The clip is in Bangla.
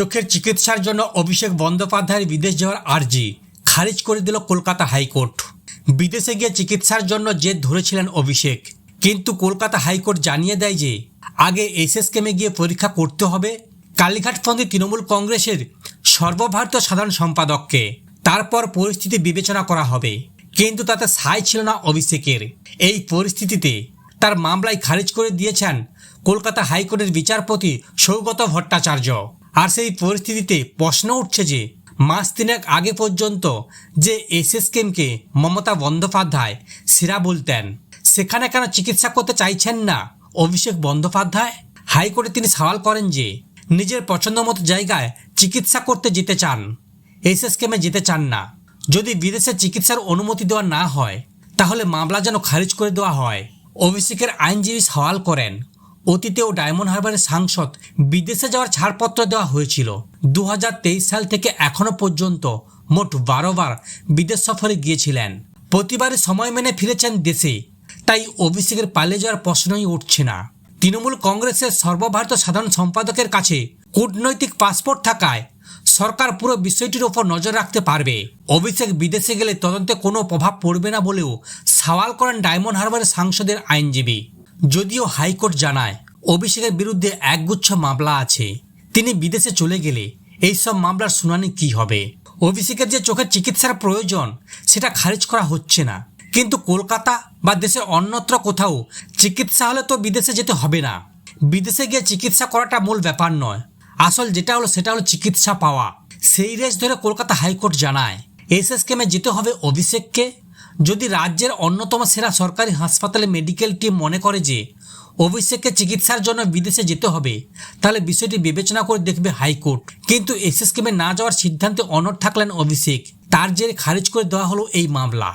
চোখের চিকিৎসার জন্য অভিষেক বন্দ্যোপাধ্যায়ের বিদেশ যাওয়ার আর্জি খারিজ করে দিল কলকাতা হাইকোর্ট। বিদেশে গিয়ে চিকিৎসার জন্য জেদ ধরেছিলেন অভিষেক, কিন্তু কলকাতা হাইকোর্ট জানিয়ে দেয় যে আগে এসএসকেমে গিয়ে পরীক্ষা করতে হবে কালীঘাটপন্থী তৃণমূল কংগ্রেসের সর্বভারতীয় সাধারণ সম্পাদককে, তারপর পরিস্থিতি বিবেচনা করা হবে। কিন্তু তাতে সায় ছিল না অভিষেকের। এই পরিস্থিতিতে তার মামলায় খারিজ করে দিয়েছেন কলকাতা হাইকোর্টের বিচারপতি সৌগত ভট্টাচার্য। আর সেই পরিস্থিতিতে প্রশ্ন উঠছে যে মাস তিনেক আগে পর্যন্ত যে এসএসকেমকে মমতা বন্দ্যোপাধ্যায় সেরা বলতেন, সেখানে কেন চিকিৎসা করতে চাইছেন না অভিষেক বন্দ্যোপাধ্যায়? হাইকোর্টে তিনি সওয়াল করেন যে নিজের পছন্দ মতো জায়গায় চিকিৎসা করতে যেতে চান, এসএসকেমে যেতে চান না। যদি বিদেশে চিকিৎসার অনুমতি দেওয়া না হয় তাহলে মামলা যেন খারিজ করে দেওয়া হয়। অভিষেকের আইনজীবী সওয়াল করেন, অতীতেও ডায়মন্ড হারবারের সাংসদ বিদেশে যাওয়ার ছাড়পত্র দেওয়া হয়েছিল। 2023 সাল থেকে এখনো পর্যন্ত মোট 12 বার বিদেশ সফরে গিয়েছিলেন। প্রতিবারই সময় মেনে ফিরেছেন দেশে, তাই অভিষেকের পালিয়ে যাওয়ার প্রশ্নই উঠছে না। তৃণমূল কংগ্রেসের সর্বভারতীয় সাধারণ সম্পাদকের কাছে কূটনৈতিক পাসপোর্ট থাকায় সরকার পুরো বিষয়টির ওপর নজর রাখতে পারবে। অভিষেক বিদেশে গেলে তদন্তে কোনো প্রভাব পড়বে না বলেও সওয়াল করেন ডায়মন্ড হারবারের সাংসদের আইনজীবী। যদিও হাইকোর্ট জানায় অভিষেকের বিরুদ্ধে একগুচ্ছ মামলা আছে, তিনি বিদেশে চলে গেলে এইসব মামলার শুনানি কি হবে? অভিষেকের যে চোখের চিকিৎসার প্রয়োজন সেটা খারিজ করা হচ্ছে না, কিন্তু কলকাতা বা দেশের অন্যত্র কোথাও চিকিৎসা হলে তো বিদেশে যেতে হবে না। বিদেশে গিয়ে চিকিৎসা করাটা মূল ব্যাপার নয়, আসল যেটা হলো সেটা হলো চিকিৎসা পাওয়া। সেই রেস ধরে কলকাতা হাইকোর্ট জানায় এসএসকেমে যেতে হবে অভিষেককে। যদি রাজ্যের অন্যতম সেরা সরকারি হাসপাতালে মেডিকেল টিম মনে করে যে অভিষেককে চিকিৎসার জন্য বিদেশে যেতে হবে, তাহলে বিষয়টি বিবেচনা করে দেখবে হাইকোর্ট। কিন্তু এসএসকেমে না যাওয়ার সিদ্ধান্তে অনড় থাকলেন অভিষেক, তার জেরে খারিজ করে দেওয়া হলো এই মামলা।